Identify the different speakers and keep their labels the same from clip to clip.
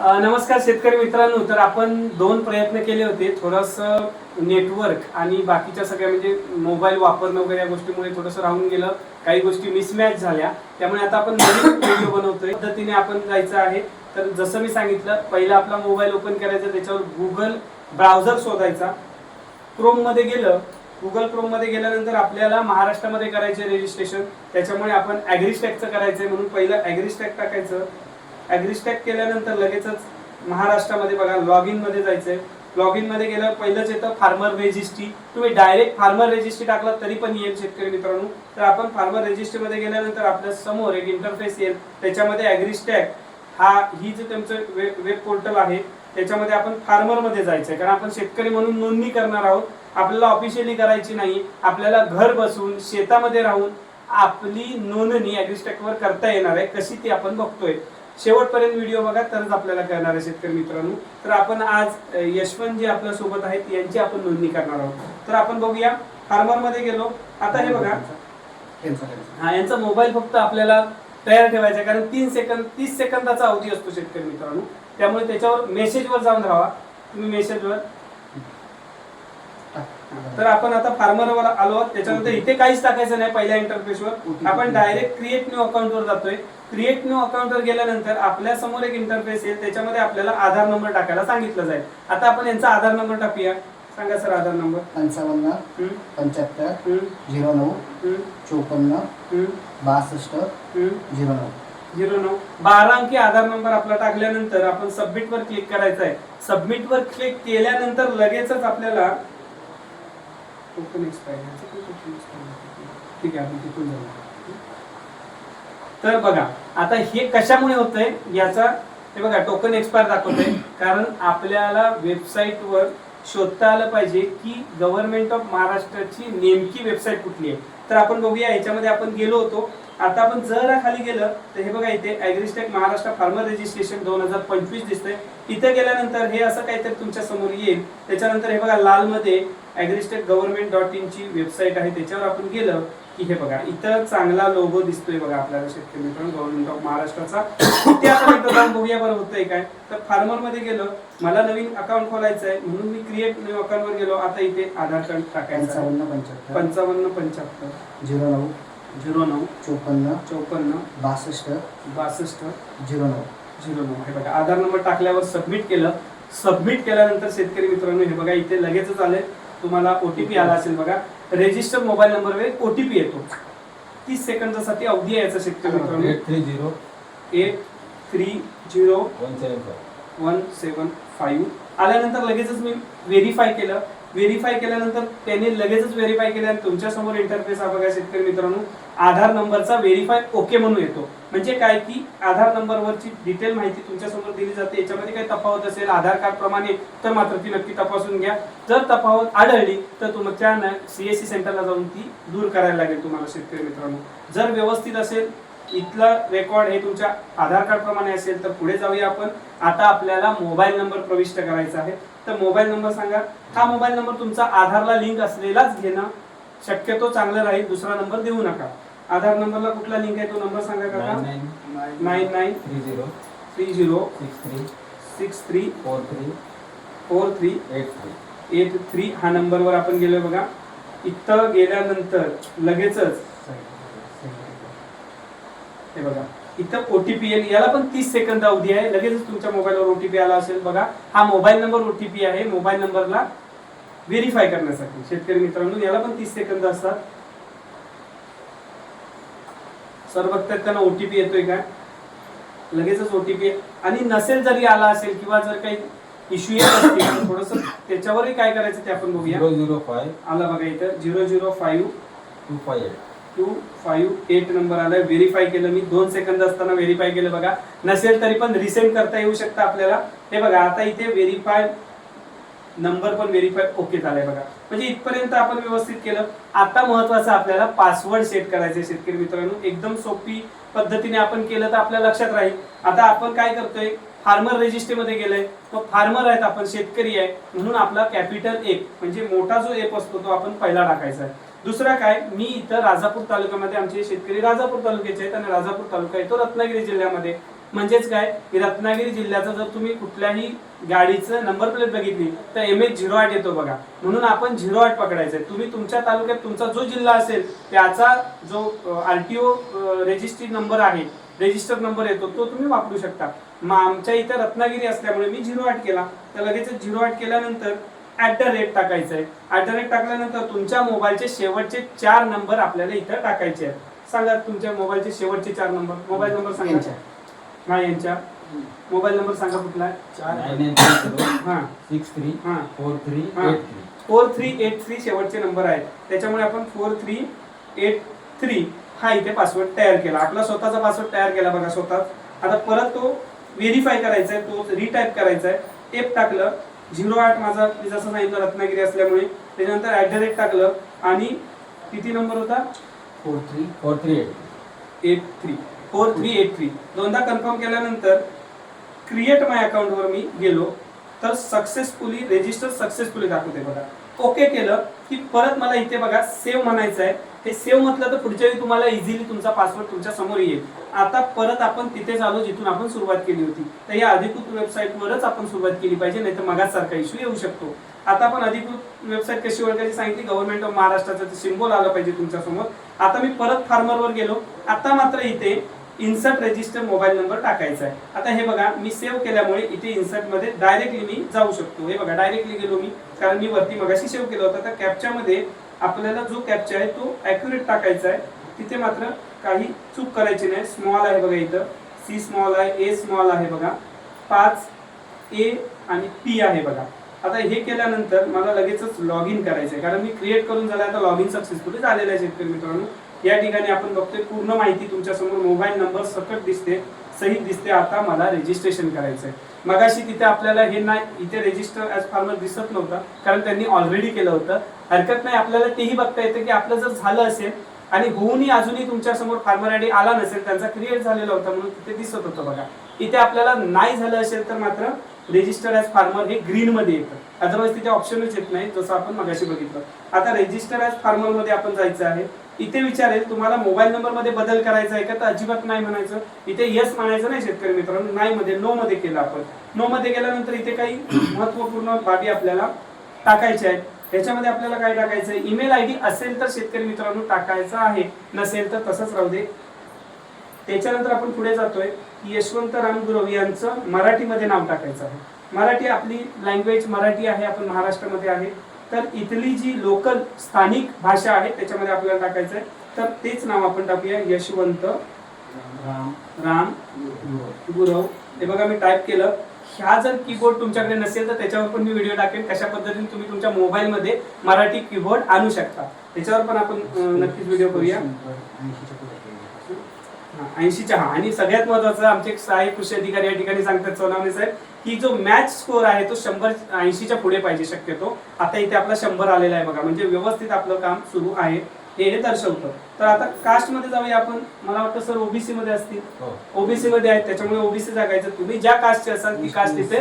Speaker 1: नमस्कार शेतकरी मित्रांनो. तर आपण दोन प्रयत्न केले होते. थोडंसं नेटवर्क आणि बाकीच्या सगळ्या म्हणजे मोबाईल वापरणं वगैरे या गोष्टीमुळे थोडंसं राहून गेलं, काही गोष्टी मिसमॅच झाल्या. त्यामुळे आता आपण नवीन व्हिडिओ बनवतोय. पद्धतीने आपण जायचं आहे. तर जसं मी सांगितलं, पहिला आपला मोबाईल ओपन करायचा, त्याच्यावर गुगल ब्राउझर शोधायचा. क्रोम मध्ये गेलं, गुगल क्रोम मध्ये गेल्यानंतर आपल्याला महाराष्ट्रामध्ये करायचे रजिस्ट्रेशन. त्याच्यामुळे आपण ॲग्रीस्टॅकचं करायचंय, म्हणून पहिलं ॲग्रीस्टॅक टाकायचं. ॲग्रीस्टॅक केल्यानंतर लगेचच महाराष्ट्रामध्ये बघा लॉग इन मध्ये जायचंय. लॉग इन मध्ये गेल्यावर पहिलंच येतं फार्मर रजिस्ट्री. तुम्ही डायरेक्ट फार्मर रजिस्ट्री टाकला तरी पण येईल शेतकरी मित्रांनो. तर आपण फार्मर रजिस्ट्री मध्ये गेल्यानंतर आपल्या समोर एक इंटरफेस येईल. त्याच्यामध्ये ॲग्रीस्टॅक ही जे त्यांचं वेब पोर्टल आहे, त्याच्यामध्ये आपण फार्मर मध्ये जायचंय, कारण आपण शेतकरी म्हणून नोंदणी करणार आहोत. आपल्याला ऑफिशियली करायची नाही, आपल्याला घर बसून शेतामध्ये राहून आपली नोंदणी ॲग्रीस्टॅक वर करता येणार आहे. कशी ती आपण बघतोय. शेवटपर्यंत व्हिडिओ बघा, तरच आपल्याला कळणार आहे शेतकरी मित्रांनो. तर आपण आज यशवंत जे आपल्या सोबत आहेत यांची आपण नोंदणी करणार आहोत. तर आपण बघूया, फार्मर मध्ये गेलो. आता हे बघा, यांचा मोबाईल फक्त आपल्याला तयार ठेवायचा, कारण 30 सेकंदाचा अवधी असतो शेतकरी मित्रांनो. त्यामुळे त्याच्यावर मेसेजवर जाऊन राहा तुम्ही, मेसेजवर. तर आपण आता फार्मरवर आलो. त्याच्यानंतर इथे काहीच टाकायचं नाही. पहिल्या इंटरफेसवर आपण डायरेक्ट क्रिएट न्यू अकाउंटवर जातोय. क्रिएट न्यू अकाउंटवर गेल्यानंतर आपल्या समोर एक इंटरफेस येईल. त्याच्यामध्ये आपल्याला आधार नंबर टाकायला सांगितलं जाईल. आता आपण यांचा आधार नंबर टाकूया. सांगा सर आधार नंबर.
Speaker 2: 55 75 09 54 62 09.
Speaker 1: 12 अंकी आधार नंबर आपला टाकल्यानंतर आपण सबमिट वर क्लिक करायचं आहे. सबमिट वर क्लिक केल्यानंतर लगेचच आपल्याला टोकन एक्सपायर, ठीक आहे आपण तिथून जाऊ. तर बघा आता हे कशामुळे होतंय याचा, हे बघा टोकन एक्सपायर दाखवतंय, कारण आपल्याला वेबसाईट वर शोधता आलं पाहिजे की गव्हर्नमेंट ऑफ महाराष्ट्राची नेमकी वेबसाईट कुठली आहे. तर आपण बघूया, याच्यामध्ये आपण गेलो होतो. आता आपण जरा खाली गेलं तर हे बघा, इथे ॲग्रीस्टॅक महाराष्ट्र फार्मर रजिस्ट्रेशन 2025 दिसतंय. इथे गेल्यानंतर हे असं काहीतरी तुमच्या समोर येईल. त्याच्यानंतर हे बघा लाल मध्ये ॲग्रीस्टॅक गव्हर्नमेंट.in ची वेबसाईट आहे. त्याच्यावर आपण गेलं की हे बघा इथं चांगला लोगो दिसतोय बघा आपल्याला शेतकरी मित्रांनो, गव्हर्नमेंट ऑफ महाराष्ट्राचा. ते आपण एकदा जाऊन बघूया बरं होतंय काय. तर फार्मर मध्ये गेलो, मला नवीन अकाउंट खोलायचं आहे म्हणून मी क्रिएट न्यू अकाउंट वर गेलो. आता इथे आधार कार्ड टाकायचं आहे. 55 75
Speaker 2: 09
Speaker 1: 09
Speaker 2: 54
Speaker 1: 54
Speaker 2: 62
Speaker 1: 09 हे बघा आधार नंबर टाकल्यावर सबमिट केलं. सबमिट केल्यानंतर शेतकरी मित्रांनो हे बघा इथे लगेचच आले. तुम्हाला ओटीपी आला असेल बघा. रजिस्टर मोबाईल नंबर वर ओटीपी येतो. 30 सेकंदासाठी अवधी आहे याचा शेतकरी मित्रांनो. 830175 आल्यानंतर लगेचच मी व्हेरीफाय केलं. व्हेरीफाय केल्यानंतर त्याने लगेचच व्हेरीफाय केलं आणि तुमच्या समोर इंटरफेस हा बघा शेतकरी मित्रांनो, आधार नंबरचा व्हेरीफाय ओके म्हणून येतो. म्हणजे काय की आधार नंबरवरची डिटेल माहिती तुमच्या समोर दिली जाते. याच्यामध्ये काही तफावत असेल आधार कार्ड प्रमाणे तर मात्र ती नक्की तपासून घ्या. जर तफावत आढळली तर तुमच्या CSC सेंटरला जाऊन ती दूर करायला लागेल तुम्हाला शेतकरी मित्रांनो. जर व्यवस्थित असेल, इथला रेकॉर्ड हे तुमच्या आधार कार्ड प्रमाणे असेल तर पुढे जाऊया आपण. आता आपल्याला मोबाईल नंबर प्रविष्ट करायचा आहे. तर मोबाईल नंबर सांगा. हा मोबाईल नंबर तुमचा आधारला लिंक असलेलाच घेणं शक्यतो चांगलं राहील. दुसरा नंबर देऊ नका. आधार नंबरला कुठला लिंक आहे तो नंबर सांगा काका. 993063434383 हा नंबरवर आपण गेलोय बघा. इथं गेल्यानंतर लगेचच हे बघा इथं ओटीपी येईल. याला पण 30 सेकंद अवधी आहे. लगेचच तुमच्या मोबाईलवर ओटीपी आला असेल बघा. हा मोबाईल नंबर ओटीपी आहे मोबाईल नंबरला व्हेरीफाय करण्यासाठी शेतकरी मित्रांनो. याला पण 30 सेकंद असतात. सर बघतात त्यांना ओटीपी येतोय का, लगेचच ओटीपी. आणि नसेल जरी आला असेल किंवा जर काही इश्यू येत असतील थोडस त्याच्यावरही काय करायचं ते आपण बघूया.
Speaker 2: 005
Speaker 1: आला बघा इथं 005
Speaker 2: 258
Speaker 1: 258 नंबर आलाय. व्हेरीफाय केलं मी. 2 सेकंद असताना व्हेरीफाय केलं बघा. नसेल तरी पण रिसेंड करता येऊ शकतं आपल्याला. हे बघा आता इथे व्हेरीफाय नंबर पण व्हेरीफाय ओके झालाय बघा. म्हणजे इथपर्यंत आपण व्यवस्थित केलं. आता महत्वाचं आपल्याला पासवर्ड सेट करायचे शेतकरी मित्रांनो. एकदम सोपी पद्धतीने आपण केलं तर आपल्या लक्षात राहील. आता आपण काय करतोय, फार्मर रजिस्ट्री मध्ये गेलोय. तो फार्मर आहेत, आपण शेतकरी आहे म्हणून आपला कॅपिटल 1 म्हणजे मोठा जो एप असतो तो आपण पहिला टाकायचा आहे. दुसरा काय, मी इथं राजापूर तालुक्यामध्ये, आमचे शेतकरी राजापूर तालुक्याचे आहेत आणि राजापूर तालुका येतो रत्नागिरी जिल्ह्यामध्ये. म्हणजेच काय की रत्नागिरी जिल्ह्याचा जर तुम्ही कुठल्याही गाडीचं नंबर प्लेट बघितली तर MH08 येतो बघा, म्हणून आपण 08 पकडायचं आहे. तुम्ही तुमच्या तालुक्यात तुमचा जो जिल्हा असेल त्याचा जो RTO रजिस्ट्री नंबर आहे, रजिस्टर नंबर येतो तो तुम्ही वापरू शकता. मग आमच्या इथे रत्नागिरी असल्यामुळे मी 08 केला, तर लगेच 08 केल्यानंतर @ टाकायचं आहे. @ टाकल्यानंतर तुमच्या मोबाईलचे शेवटचे 4 नंबर आपल्याला इथं टाकायचे आहेत. सांगा तुमच्या मोबाईलचे शेवटचे 4 नंबर, मोबाईल नंबर सांगा. हा यांच्या मोबाईल नंबर सांगा कुठला आहे? 4383 शेवटचे नंबर आहेत, त्याच्यामुळे आपण 4383 हा इथे पासवर्ड तयार केला. आपला स्वतःचा पासवर्ड तयार केला बघा स्वतःच. आता परत तो व्हेरीफाय करायचा आहे, तो रिटाईप करायचा आहे. टेप टाकलं 08 माझा मी जसं सांगितलं रत्नागिरी असल्यामुळे, त्याच्यानंतर @ टाकलं आणि किती नंबर होता 4383 दोनदा कन्फर्म केल्यानंतर क्रिएट माय अकाउंट वर मी गेलो तर सक्सेसफुली रजिस्टर सक्सेसफुली दाखवते बघा. ओके केलं की परत मला इथे बघा सेव्ह म्हणायचं आहे. हे सेव्ह म्हटलं तर पुढच्या वेळी तुम्हाला इझिली तुमचा पासवर्ड तुमच्या समोर येईल. आता परत आपण तिथेच आलो जिथून आपण सुरुवात केली होती, तर या अधिकृत वेबसाईटवरच आपण सुरुवात केली पाहिजे, नाही तर मगासारखा इश्यू येऊ शकतो. आता आपण अधिकृत वेबसाईट कशी ओळखायची सांगितली, गव्हर्नमेंट ऑफ महाराष्ट्राचं सिम्बॉल आलं पाहिजे तुमच्या समोर. आता मी परत फार्मरवर गेलो. आता मात्र इथे इन्सर्ट रजिस्टर मोबाईल नंबर टाकायचा आहे. आता हे बघा मी सेव्ह केल्यामुळे इथे इन्सर्ट मध्ये डायरेक्टली मी जाऊ शकतो. हे बघा डायरेक्टली गेलो मी, कारण मी वरती मगाशी सेव्ह केलं होतं. तर कॅप्चा मध्ये आपल्याला जो कॅप्चा आहे तो ॲक्युरेट टाकायचा आहे. तिथे मात्र काही चूक करायची नाही. स्मॉल आहे बघा इथं, C स्मॉल आहे, A स्मॉल आहे बघा, 5A आणि P आहे बघा. आता हे केल्यानंतर मला लगेचच लॉग इन करायचं आहे, कारण मी क्रिएट करून झालं. आता लॉग इन सक्सेसफुली झालेलं आहे शेतकरी मित्रांनो. या ठिकाणी आपण बघतोय पूर्ण माहिती तुमच्या समोर मोबाईल नंबर सकट दिसते, सहित दिसते. आता मला रजिस्ट्रेशन करायचं आहे. मगाशी तिथे आपल्याला हे नाही, इथे रजिस्टर ॲज फार्मर दिसत नव्हतं कारण त्यांनी ऑलरेडी केलं होतं. हरकत नाही, आपल्याला तेही बघता येतं की आपलं जर झालं असेल आणि होऊनही अजूनही तुमच्या समोर फार्मर ID आला नसेल, त्यांचा क्रिएट झालेला होता म्हणून तिथे दिसत होतं बघा. इथे आपल्याला नाही झालं असेल तर मात्र रजिस्टर ॲज फार्मर हे ग्रीन मध्ये येतं, अदरवाईज तिथे ऑप्शनच येत नाही, जसं आपण मगाशी बघितलं. आता रजिस्टर ॲज फार्मर मध्ये आपण जायचं आहे. इथे विचारेल तुम्हाला मोबाईल नंबर मध्ये बदल करायचा आहे का, तर अजिबात नाही म्हणायचं. इथे यस म्हणायचं नाही शेतकरी मित्रांनो, नाही मध्ये नो मध्ये केलं आपण. नो मध्ये गेल्यानंतर इथे काही महत्वपूर्ण बाबी आपल्याला टाकायच्या आहेत. याच्यामध्ये आपल्याला काय टाकायचं आहे, ईमेल ID असेल तर शेतकरी मित्रांनो टाकायचं आहे, नसेल तर तसंच राहू दे. त्याच्यानंतर आपण पुढे जातोय, यशवंतराव गुरव यांचं मराठीमध्ये नाव टाकायचं आहे. मराठी आपली लँग्वेज मराठी आहे, आपण महाराष्ट्रामध्ये आहे, तर इथली जी लोकल स्थानिक भाषा आहे त्याच्यामध्ये आपल्याला टाकायचं आहे. तर तेच नाव आपण टाकूया, यशवंत राम गुरव. हे बघा मी टाईप केलं. हा जर कीबोर्ड तुमच्याकडे नसेल तर त्याच्यावर पण मी व्हिडिओ टाकेन कशा पद्धतीने तुम्ही तुमच्या मोबाईलमध्ये मराठी कीबोर्ड आणू शकता. त्याच्यावर पण आपण नक्कीच व्हिडिओ करूया. 80च्या. आणि सगळ्यात महत्वाचं आमचे सहाय्यक कृषी अधिकारी या ठिकाणी सांगतात सोनावणे साहेब की जो मॅच स्कोर आहे तो 180च्या पुढे पाहिजे शक्यतो. आता इथे आपला 100 आलेला आहे बघा, म्हणजे व्यवस्थित आपलं काम सुरू आहे हे दर्शवतं. तर आता कास्ट मध्ये जाऊया आपण. मला वाटतं सर OBC मध्ये असतील, OBC मध्ये आहेत, त्याच्यामुळे OBC टाकायचं. तुम्ही ज्या कास्टचे असाल ती कास्ट इथे.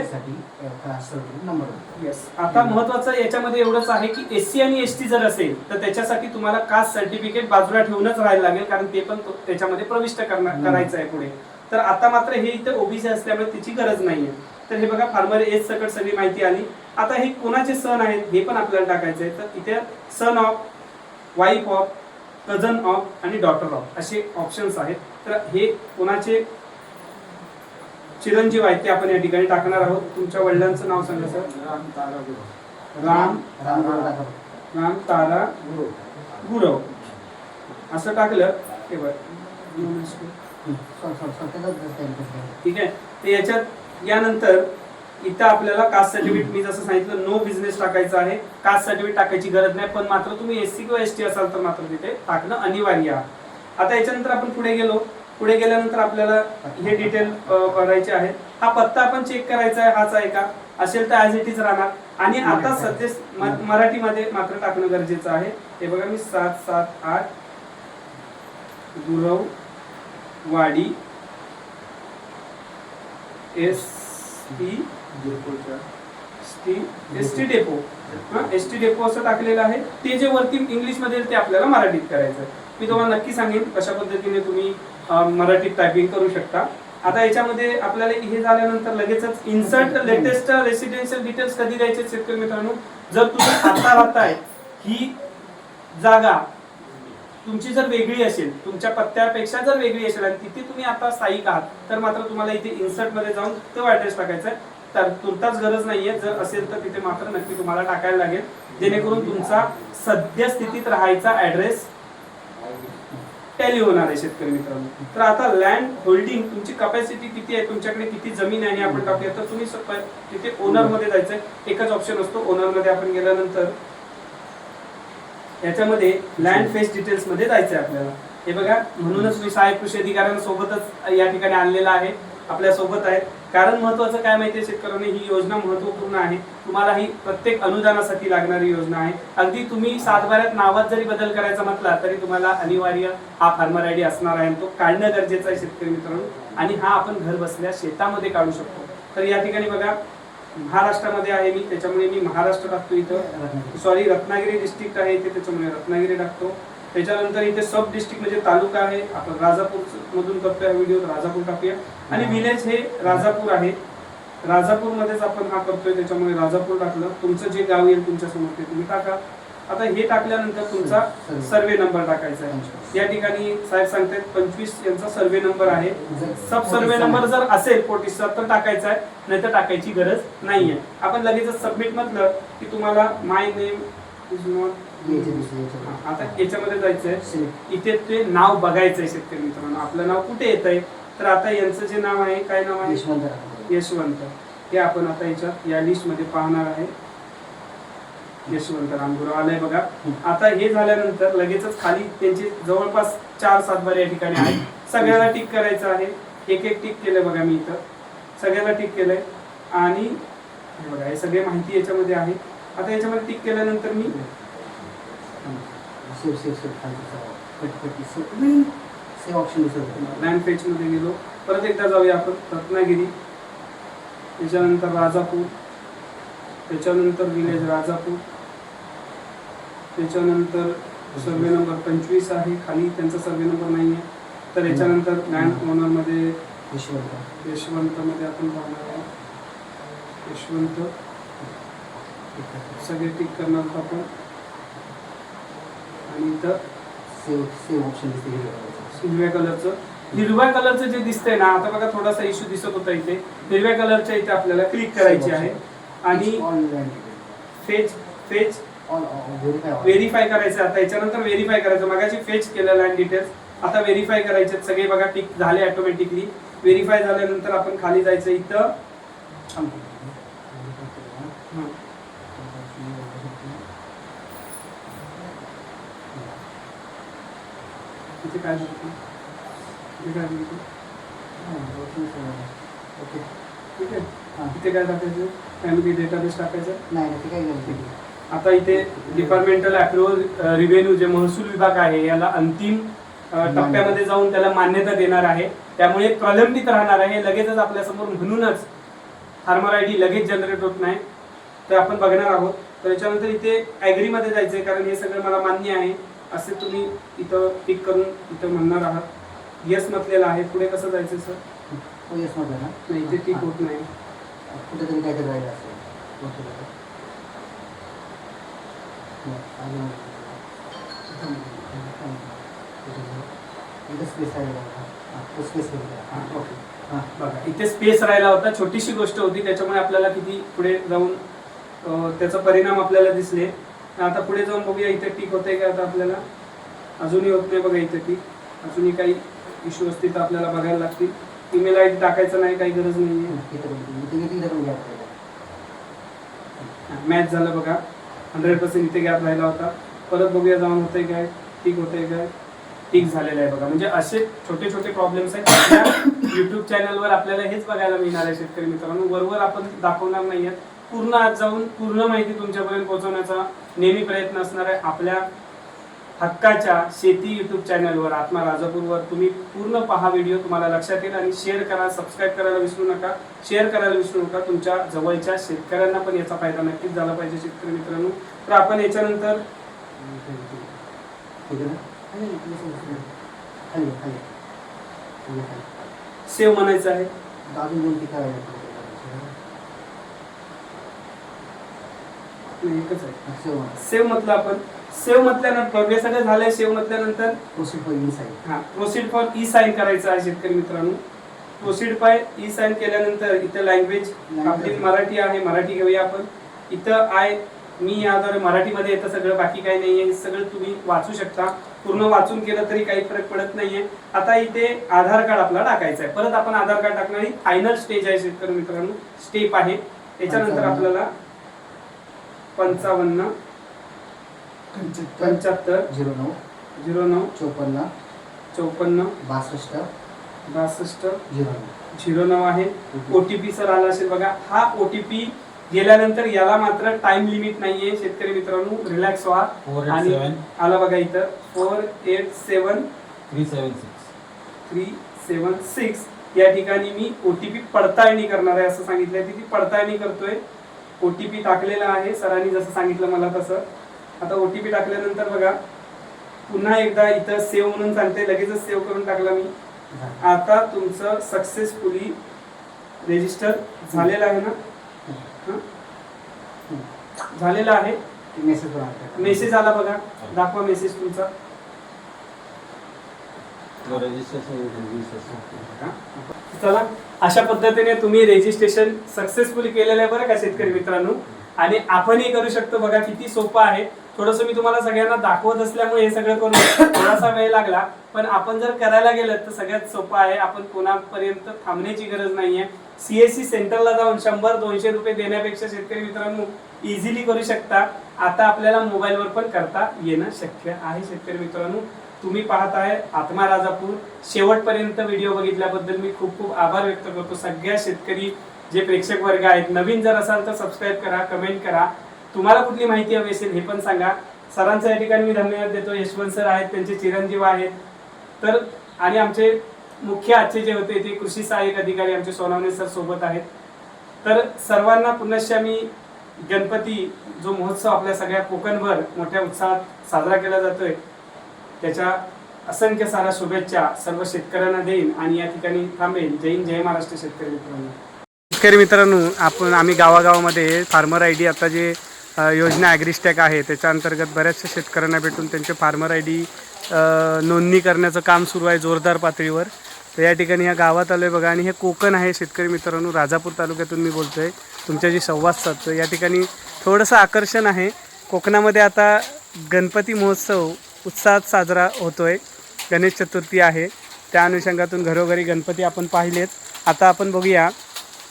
Speaker 1: येस. आता महत्वाचं याच्यामध्ये एवढंच आहे की SC आणि ST जर असेल तर त्याच्यासाठी तुम्हाला कास्ट सर्टिफिकेट बाजूला ठेवूनच राहायला लागेल, कारण ते पण त्याच्यामध्ये प्रविष्ट करायचं आहे पुढे. तर आता मात्र हे इथे OBC असल्यामुळे त्याची गरज नाहीये. तर हे बघा फार्मर एज सकट सगळी माहिती आली. आता हे कोणाचे सन आहेत हे पण आपल्याला टाकायचं आहे. तर इथे son of, wife of, कझन of आणि डॉटर ऑफ असे ऑप्शन्स आहेत. तर हे कोणाचे चिरंजीव आहेत ते आपण या ठिकाणी टाकणार आहोत. तुमच्या वडिलांचं नाव सांगा सर. राम तारा गुरव असं टाकलं. ठीक आहे. तर याच्यात यानंतर इथं आपल्याला कास्ट सर्टिफिकेट मी जसं सांगितलं नो बिझनेस टाकायचं आहे. कास्ट सर्टिफिकेट टाकायची गरज नाही, पण मात्र तुम्ही SC किंवा ST असाल तर मात्र तिथे टाकणं अनिवार्य आहे. आता याच्यानंतर आपण पुढे गेलो. पुढे गेल्यानंतर आपल्याला हे डिटेल करायचे आहेत. हा पत्ता आपण चेक करायचा आहे, हाच आहे का, असेल तर ॲज इट इज राहणार. आणि आता सध्या मराठीमध्ये मात्र टाकणं गरजेचं आहे. हे बघा मी 778 गुरव वाडी ST डेपो. ST डेपो असं टाकलेलं आहे. ते जे वरती इंग्लिश मध्ये ते आपल्याला मराठीत करायचं. मी तुम्हाला नक्की सांगेन कशा पद्धतीने तुम्ही मराठीत टायपिंग करू शकता. आता याच्यामध्ये आपल्याला हे झाल्यानंतर लगेचच इन्सर्ट लेटेस्ट रेसिडेन्शियल डिटेल्स कधी द्यायचे शेतकरी मित्रांनो, जर तुम्ही आता राहताय ही जागा तुमची जर वेगळी असेल, तुमच्या पत्त्यापेक्षा जर वेगळी असेल आणि तिथे तुम्ही आता स्थायिक आहात, तर मात्र तुम्हाला इथे इन्सर्ट मध्ये जाऊन तो ऍड्रेस टाकायचा आहे. तर तुर्तास गरज नाहीये, जर असेल तर तिथे मात्र नक्की तुम्हाला टाकायला लागेल, जेणेकरून तुमचा सद्यस्थितीत राहायचा ऍड्रेस टॅली होणार आहे शेतकरी मित्रांनो. तर आता लँड होल्डिंग तुमची कॅपॅसिटी किती आहे, तुमच्याकडे किती जमीन आहे हे आपण टाकूया. तर तुम्ही तिथे ओनर मध्ये जायचंय, एकच ऑप्शन असतो ओनर मध्ये. आपण गेल्यानंतर याच्यामध्ये लँड फेस डिटेल्स मध्ये जायचंय आपल्याला. हे बघा, म्हणूनच मी सहाय्यक कृषी अधिकाऱ्यांसोबतच या ठिकाणी आणलेला आहे, आपल्या सोबत आहेत. कारण महत्वाचं काय माहितीये शेतकऱ्यांनी, ही योजना महत्वपूर्ण आहे. तुम्हाला ही प्रत्येक अनुदानासाठी लागणारी योजना आहे. अगदी तुम्ही सातबाऱ्यात नावात जरी बदल करायचा म्हटला तरी तुम्हाला अनिवार्य हा फार्मर आयडी असणार आहे, तो काढणं गरजेचं आहे शेतकरी मित्रांनो. आणि हा आपण घर बसल्या शेतामध्ये काढू शकतो. तर या ठिकाणी बघा, महाराष्ट्रामध्ये आहे मी, त्याच्यामुळे मी महाराष्ट्र टाकतो इथं. सॉरी, रत्नागिरी डिस्ट्रिक्ट आहे इथे, त्याच्यामुळे रत्नागिरी टाकतो. त्याच्यानंतर इथे सब डिस्ट्रिक्ट म्हणजे तालुका आहे, आपण राजापूर मधून करतोय व्हिडिओ, राजापूर टाकूया. आणि विलेज हे राजापूर आहे, राजापूर मध्येच आपण हा करतोय, त्याच्यामुळे राजापूर टाकलं. तुमचं जे गाव येईल तुमच्या समोर ते तुम्ही टाका. आता हे टाकल्यानंतर तुमचा सर्वे नंबर टाकायचा आहे. या ठिकाणी साहेब सांगतात 25 यांचा सर्वे नंबर आहे. सब सर्वे नंबर जर असेल 47 तर टाकायचा आहे, नाही तर टाकायची गरज नाहीये. आपण लगेच सबमिट म्हटलं की तुम्हाला माय नेम इज नॉट, आता याच्यामध्ये जायचंय, इथे ते नाव बघायचंय शेतकरी मित्रांनो, आपलं नाव कुठे येत आहे. तर आता यांचं जे नाव आहे, काय नाव आहे, यशवंत. हे आपण आता याच्यात या लिस्ट मध्ये पाहणार आहे. यशवंत रामगुराव आलंय बघा. आता हे झाल्यानंतर लगेचच खाली त्यांचे जवळपास 4 सातबारे या ठिकाणी आहेत. सगळ्याला टिक करायचं आहे. एक एक टिक केलंय बघा मी इथं, सगळ्याला टिक केलंय. आणि हे बघा, हे सगळे माहिती याच्यामध्ये आहे. आता याच्यामध्ये टिक केल्यानंतर मी लँड पेज मध्ये गेलो. परत एकदा जाऊया आपण, रत्नागिरी, त्याच्यानंतर राजापूर, त्याच्यानंतर विलेज राजापूर, त्याच्यानंतर सर्वे नंबर 25 आहे, खाली त्यांचा सर्वे नंबर नाही आहे. तर याच्यानंतर लँड ओनर मध्ये यशवंत मध्ये आपण पाहणार आहे. यशवंत सगळे टिक करणार आपण. आणि इथं हिरव्या कलरचं जे दिसतंय ना, आता बघा थोडासा इश्यू दिसत होता इथे, हिरव्या कलरच्या इथे आपल्याला क्लिक करायची आहे. आणि फेच व्हेरीफाय करायचं. आता याच्यानंतर व्हेरीफाय करायचं. मगाशी फेच केलं लँड डिटेल्स, आता व्हेरीफाय करायचे सगळे बघा, टिक झाले ऑटोमॅटिकली. व्हेरीफाय झाल्यानंतर आपण खाली जायचं. इथं इथे काय बोलतो, इथे काय बोलतो, ठीक आहे. इथे काय टाकायचं, फॅमिली डेटाबेस टाकायचं. आता इथे डिपार्टमेंटल अप्रुव्हल रिव्हेन्यू जे महसूल विभाग आहे, याला अंतिम टप्प्यामध्ये जाऊन त्याला मान्यता देणार आहे, त्यामुळे प्रलंबित राहणार आहे. लगेचच आपल्या समोर, म्हणूनच फार्मर आयडी लगेच जनरेट होत नाही, तर आपण बघणार आहोत. तर याच्यानंतर इथे ऍग्री मध्ये जायचंय, कारण हे सगळं मला मान्य आहे असे तुम्ही इथं टिक करून इथं म्हणणार आहात. येस म्हटलेलं आहे. पुढे कसं जायचं सर?
Speaker 2: येस म्हटलं ना,
Speaker 1: नाही इथे टिक होत नाही,
Speaker 2: कुठेतरी काहीतरी राहिलं असेल.
Speaker 1: बघा इथे स्पेस राहिला होता, छोटीशी गोष्ट होती, त्याच्यामुळे आपल्याला किती पुढे जाऊन त्याचा परिणाम आपल्याला दिसले. आता पुढे जाऊन बघूया इथे टिक होते का. आता आपल्याला अजूनही होत नाही बघा इथे टिक, अजूनही काही इश्यू असतील तर आपल्याला बघायला लागतील. ईमेल आयडी टाकायचं नाही, काही गरज नाही आहे. मॅच झालं बघा, 100% इथे गॅप राहिला होता. परत बघूया जाऊन होतंय काय, टिक होतंय काय, टिक झालेलं आहे बघा. म्हणजे असे छोटे छोटे प्रॉब्लेम्स आहेत युट्यूब चॅनलवर आपल्याला हेच बघायला मिळणार आहे शेतकरी मित्रांनो. वरवर आपण दाखवणार नाही आहेत, पूर्ण आज जाऊन पूर्ण माहिती तुमच्यापर्यंत पोहोचवण्याचा नेहमी प्रयत्न असणार आहे. आपल्या हक्काच्या शेती युट्यूब चॅनलवर, आत्मा राजापूरवर तुम्ही पूर्ण पहा व्हिडिओ, तुम्हाला लक्षात येईल. आणि शेअर करा, सबस्क्राईब करायला विसरू नका, शेअर करायला विसरू नका. तुमच्या जवळच्या शेतकऱ्यांना पण याचा फायदा नक्कीच झाला पाहिजे शेतकरी मित्रांनो. तर आपण याच्यानंतर सेव म्हणायचं आहे.
Speaker 2: अजून 2 टिका राहिल्या.
Speaker 1: नाही, एकच आहे.
Speaker 2: सेव
Speaker 1: सेव म्हटलं आपण. सेव म्हटल्यानंतर हे सगळं झालंय. सेव म्हटल्यानंतर
Speaker 2: प्रोसीड फॉर ई साईन.
Speaker 1: हा, प्रोसीड फॉर ई साईन करायचं आहे शेतकरी मित्रांनो. प्रोसीड बाय ई साईन केल्यानंतर इथं लँग्वेज आपली मराठी आहे, मराठी घेऊया आपण. इथं मी याद्वारे मराठीमध्ये येतं सगळं, बाकी काही नाहीये. हे सगळं तुम्ही वाचू शकता. पूर्ण वाचून केलं तरी काही फरक पडत नाहीये. आता इथे आधार कार्ड आपला टाकायचं आहे. परत आपण आधार कार्ड टाकणार. ही फायनल स्टेज आहे शेतकरी मित्रांनो, स्टेप आहे. त्याच्यानंतर आपल्याला 55 75
Speaker 2: 09
Speaker 1: 09
Speaker 2: 54
Speaker 1: 54
Speaker 2: 62
Speaker 1: 62
Speaker 2: 09.
Speaker 1: 09 आहे. ओटीपी सर आला असेल बघा. हा ओटीपी गेल्यानंतर याला मात्र टाइम लिमिट नाहीये शेतकरी मित्रांनो, रिलॅक्स व्हा. आणि आला बघा इथं 487 376 या ठिकाणी मी ओटीपी पडताळणी करणार आहे असं सांगितलंय. ती पडताळणी करतोय. ओटीपी टाकलेला आहे सरांनी जसं सांगितलं मला तसं. आता ओटीपी टाकल्यानंतर बघा पुन्हा एकदा इथं सेव्ह म्हणून सांगते. लगेचच सेव्ह करून टाकला मी. आता तुमचं सक्सेसफुली रजिस्टर झालेलं आहे ना. झालेला आहे. मेसेज आला बघा. दाखवा मेसेज तुमचा. चला, अशा पद्धतीने तुम्ही रजिस्ट्रेशन सक्सेसफुली केलेलं आहे बरं का शेतकरी मित्रांनो. आणि आपणही करू शकतो बघा. किती सोपं आहे. थोडंसं मी तुम्हाला सगळ्यांना दाखवत असल्यामुळे हे सगळं करून थोडासा वेळ लागला, पण आपण जर करायला गेलं तर सगळ्यात सोपं आहे. आपण कोणापर्यंत थांबण्याची गरज नाहीये. सीएससी सेंटरला जाऊन 100-200 रुपये देण्यापेक्षा शेतकरी मित्रांनो इझिली करू शकता. आता आपल्याला मोबाईलवर पण करता येणं शक्य आहे शेतकरी मित्रांनो. तुम्ही पाहताय आत्मा राजापूर. शेवटपर्यंत व्हिडिओ बघितल्याबद्दल मी खूप खूप आभार व्यक्त करतो. सगळ्या शेतकरी जे प्रेक्षक वर्ग आहेत, नवीन जर असाल तर सबस्क्राईब करा, कमेंट करा. तुम्हाला कुठली माहिती हवी असेल हे पण सांगा. सरांचा या ठिकाणी मी धन्यवाद देतो. यशवंत सर आहेत, त्यांचे चिरंजीव आहेत. तर आणि आमचे मुख्य आजचे जे होते ते कृषी सहाय्यक अधिकारी आमचे सोनावणे सर सोबत आहेत. तर सर्वांना पुनश्च मी गणपती जो महोत्सव आपल्या सगळ्या कोकणभर मोठ्या उत्साहात साजरा केला जातोय त्याच्या असंख्य साऱ्या शुभेच्छा सर्व शेतकऱ्यांना देईन आणि या ठिकाणी थांबेल. जय हिंद, जय महाराष्ट्र शेतकरी मित्रांनो. शेतकरी मित्रांनो, आम्ही गावागावामध्ये फार्मर आय डी आता जे योजना ॲग्रिस्टॅक आहे त्याच्या अंतर्गत बऱ्याचशा शेतकऱ्यांना भेटून त्यांचे फार्मर आय डी नोंदणी करण्याचं काम सुरू आहे जोरदार पातळीवर. तर या ठिकाणी ह्या गावात आलो आहे बघा. आणि हे कोकण आहे शेतकरी मित्रांनो, राजापूर तालुक्यातून मी बोलतो आहे, तुमच्याशी संवाद साधतो. या ठिकाणी थोडंसं आकर्षण आहे. कोकणामध्ये आता गणपती महोत्सव उत्साहात साजरा होतो आहे. गणेश चतुर्थी आहे, त्या अनुषंगातून घरोघरी गणपती आपण पाहिलेत. आता आपण बघूया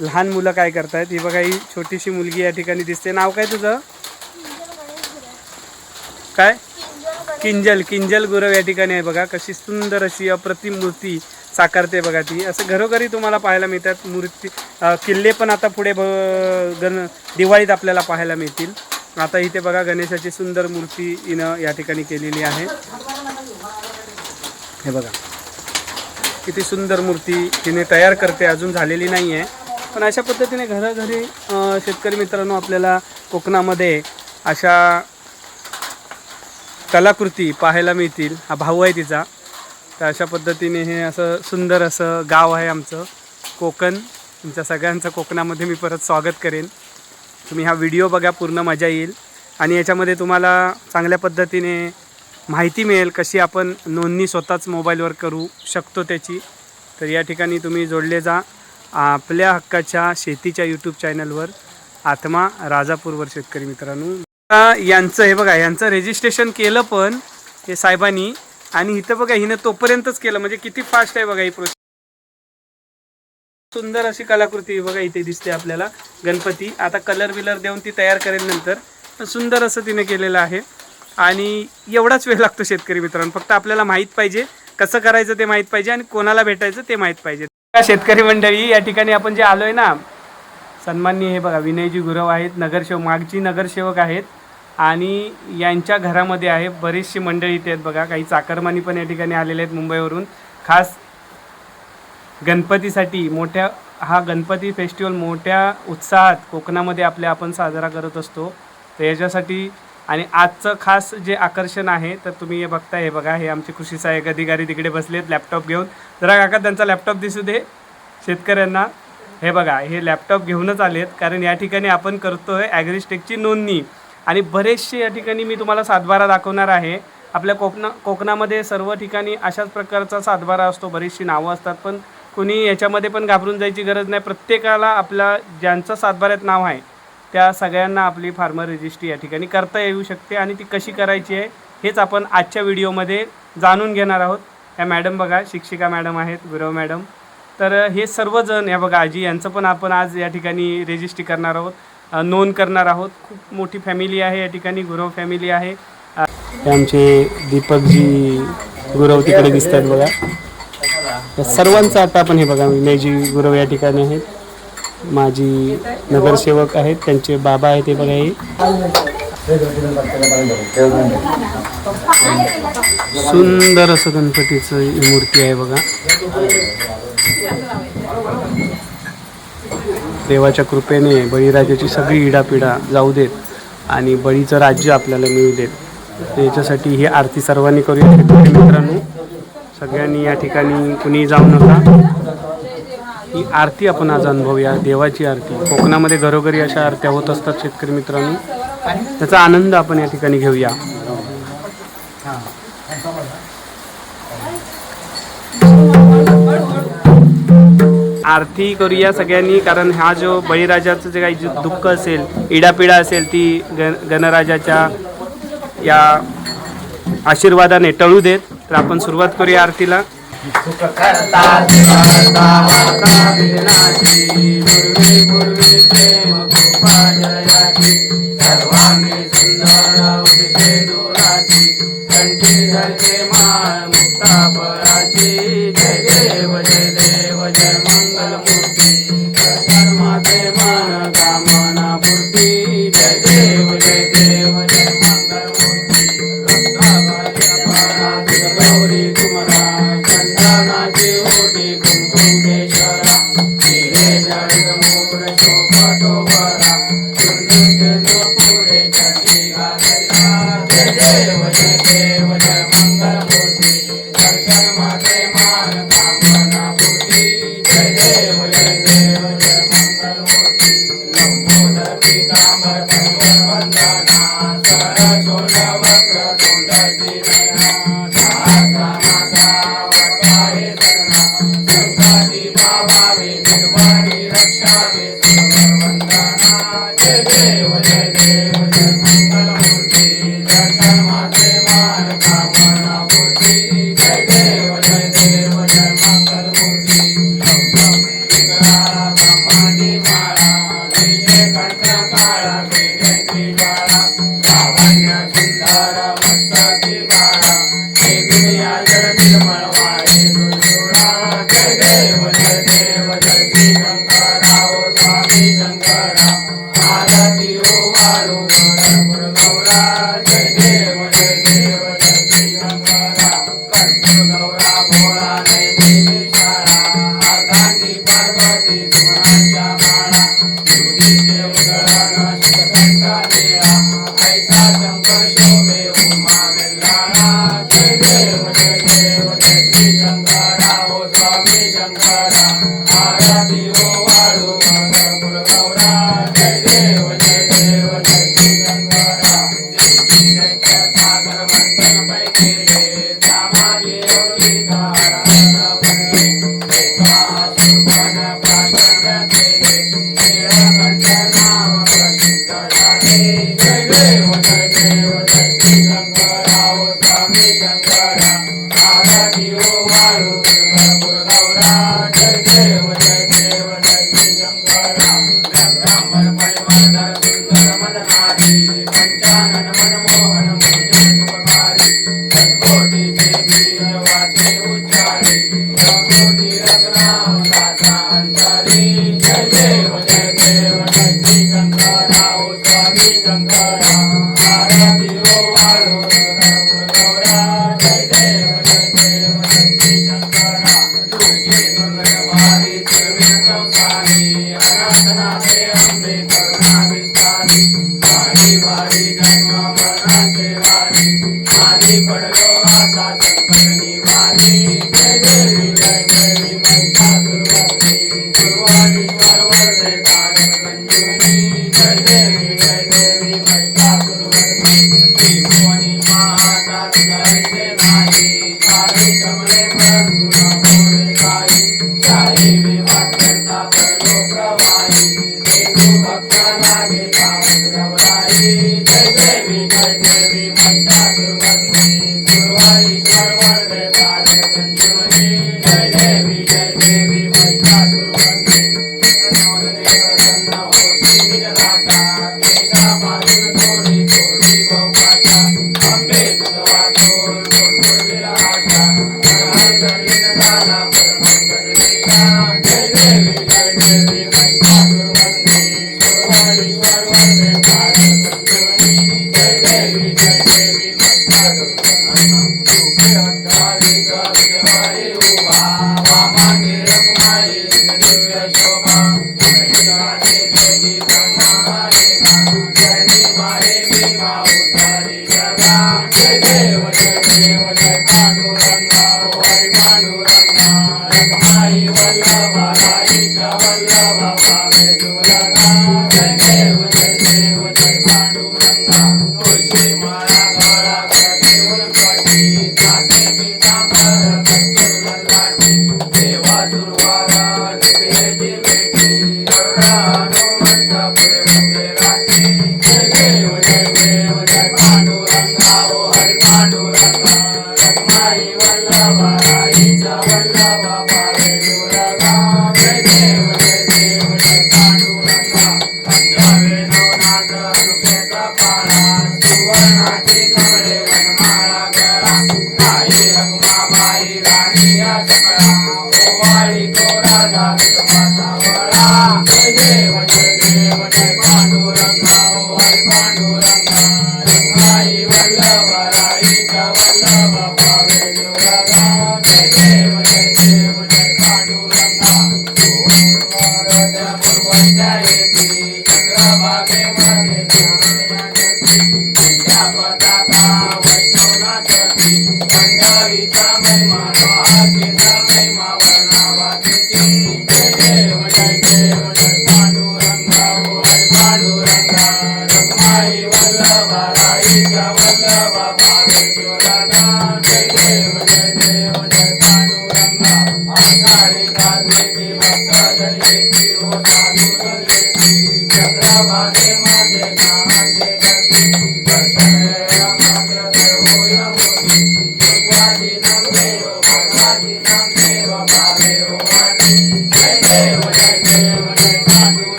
Speaker 1: लहान मुलं काय करतायत. ही बघा, ही छोटीशी मुलगी या ठिकाणी दिसते. नाव काय तुझं? काय? किंजल गुरव या ठिकाणी आहे बघा. कशी सुंदर अशी अप्रतिम मूर्ती साकारते बघा ती. असं घरोघरी तुम्हाला पाहायला मिळतात मूर्ती. किल्ले पण आता पुढे दिवाळीत आपल्याला पाहायला मिळतील. आता इथे बघा गणेशाची सुंदर मूर्ती हिनं या ठिकाणी केलेली आहे. हे बघा किती सुंदर मूर्ती तिने तयार करते, अजून झालेली नाही आहे. पण अशा पद्धतीने घरोघरी शेतकरी मित्रांनो आपल्याला कोकणामध्ये अशा कलाकृती पाहायला मिळतील. हा भाऊ आहे तिचा. तर अशा पद्धतीने हे असं सुंदर असं गाव आहे आमचं कोकण. तुमच्या सगळ्यांचं कोकणामध्ये मी परत स्वागत करेन. तुम्ही हा व्हिडिओ बघा, पूर्ण मजा येईल. आणि याच्यामध्ये तुम्हाला चांगल्या पद्धतीने माहिती मिळेल कशी आपण नोंदणी स्वतःच मोबाईलवर करू शकतो त्याची. तर या ठिकाणी तुम्ही जोडले जा आपल्या हक्काच्या शेतीच्या यूट्यूब चॅनलवर, आत्मा राजापूरवर शेतकरी मित्रांनो. यांचं हे बघा, यांचं रजिस्ट्रेशन केलं पण हे साहेबांनी. आणि इथं बघा हिनं तोपर्यंतच केलं, म्हणजे किती फास्ट आहे बघा ही प्रोसेस. सुंदर अशी कलाकृती बघा इथे दिसते आपल्याला. गणपती आता कलर बिलर देऊन ती तयार करेल नंतर. सुंदर असं तिने केलेलं आहे. आणि एवढाच वेळ लागतो शेतकरी मित्रांनो. फक्त आपल्याला माहीत पाहिजे कसं करायचं ते माहीत पाहिजे आणि कोणाला भेटायचं ते माहीत पाहिजे. शेतकरी मंडळी, या ठिकाणी आपण जे आलोय ना, सन्माननीय हे बघा विनयजी गुरव आहेत, नगरसेवक, मागची नगरसेवक आहेत. आणि यांच्या घरामध्ये आहे बरीचशी मंडळी इथे आहेत बघा. काही चाकरमानी पण या ठिकाणी आलेले आहेत मुंबईवरून, खास गणपतीसाठी. हा गणपती फेस्टिवल मोठ्या उत्साहात कोकणामध्ये आपण साजरा करत असतो. तर याच्यासाठी आणि आजचं खास जे आकर्षण आहे तर तुम्ही हे बघताय. हे बघा, हे आमचे कृषी सहाय्यक अधिकारी तिकडे बसलेत लॅपटॉप घेऊन. जरा काका त्यांचा लॅपटॉप दिसू दे. शेतकऱ्यांना. हे बघा, हे लॅपटॉप घेऊनच आलेत, कारण या ठिकाणी आपण करतोय ॲग्रिस्टेकची नोंदणी. आणि बरेचसे या ठिकाणी मी तुम्हाला सातबारा दाखवणार आहे. आपल्या कोकणामध्ये सर्व ठिकाणी अशाच प्रकारचा सातबारा असतो, बरीचशी नावं असतात, पण कुणी याच्यामध्ये पण घाबरून जायची गरज नाही. प्रत्येकाला आपला ज्यांचं सातबाऱ्यात नाव आहे त्या सगळ्यांना आपली फार्मर रजिस्ट्री या ठिकाणी करता येऊ शकते. आणि ती कशी करायची आहे हेच आपण आजच्या व्हिडिओमध्ये जाणून घेणार आहोत. ह्या मॅडम बघा, शिक्षिका मॅडम आहेत, गुरव मॅडम. तर हे सर्वजण, या बघा आजी, यांचं पण आपण आज या ठिकाणी रजिस्ट्री करणार आहोत, नोंद करणार आहोत. खूप मोठी फॅमिली आहे या ठिकाणी, गुरव फॅमिली आहे. हे आमचे दीपकजी गुरव तिकडे दिसतात बघा. या सर्वांचं आता आपण हे बघा, विनयजी गुरव या ठिकाणी आहेत, माझी नगरसेवक आहेत, त्यांचे बाबा आहेत. हे बघा, हे सुंदर असं गणपतीचं मूर्ती आहे बघा. देवाच्या कृपेने बळीराजाची सगळी इडापिडा जाऊ देत आणि बळीचं राज्य आपल्याला मिळू देत. याच्यासाठी ही आरती सर्वांनी करूया मित्रांनो. सगळ्यांनी या ठिकाणी कुणी जाऊ नका. ही आरती आपण आज अनुभवूया, देवाची आरती. कोकणामध्ये घरोघरी अशा आरत्या होत असतात शेतकरी मित्रांनो, त्याचा आनंद आपण या ठिकाणी घेऊया. आरती करूया सगळ्यांनी, कारण हा जो बळीराजाचं जे काही दुःख असेल, इडापिडा असेल, ती गणराजाच्या या आशीर्वादाने टळू देत. तर आपण सुरुवात करूया आरतीला.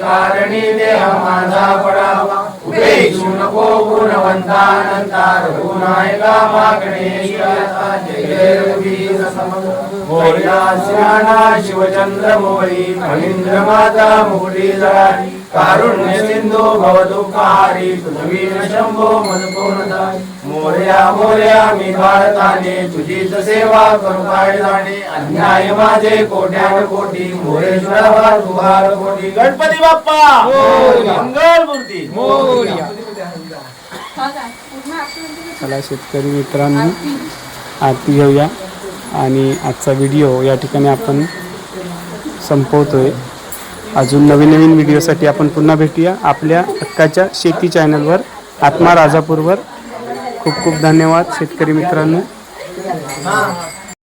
Speaker 3: कारणी देह माझा पडावा उपेक्षू नको गुणवंतानंतर गुणायला मागणे मोर्या श्राणा शिवचंद्र मोळी फणींद्र माता मुकुटी जळाली कारुण्य सिंधू भवदुःखारी तुझवीन शंभो मनपूर्णदाय मोर्या मोर्या मी भारताने तुझीच सेवा करू काय जाणे अन्याय माझे कोट्यान कोटी मोरेश्वरा तुहार कोटी गणपती बाप्पा मंगल मूर्ती
Speaker 1: चला शेतकरी मित्रांनो आरती घेऊया आणि आजचा व्हिडिओ या ठिकाणी आपण संपवतोय. अजून नवीन नवीन व्हिडिओसाठी आपण पुन्हा भेटूया आपल्या हक्काच्या शेती चॅनलवर आत्मा राजापूरवर. खूप खूप धन्यवाद शेतकरी मित्रांनो.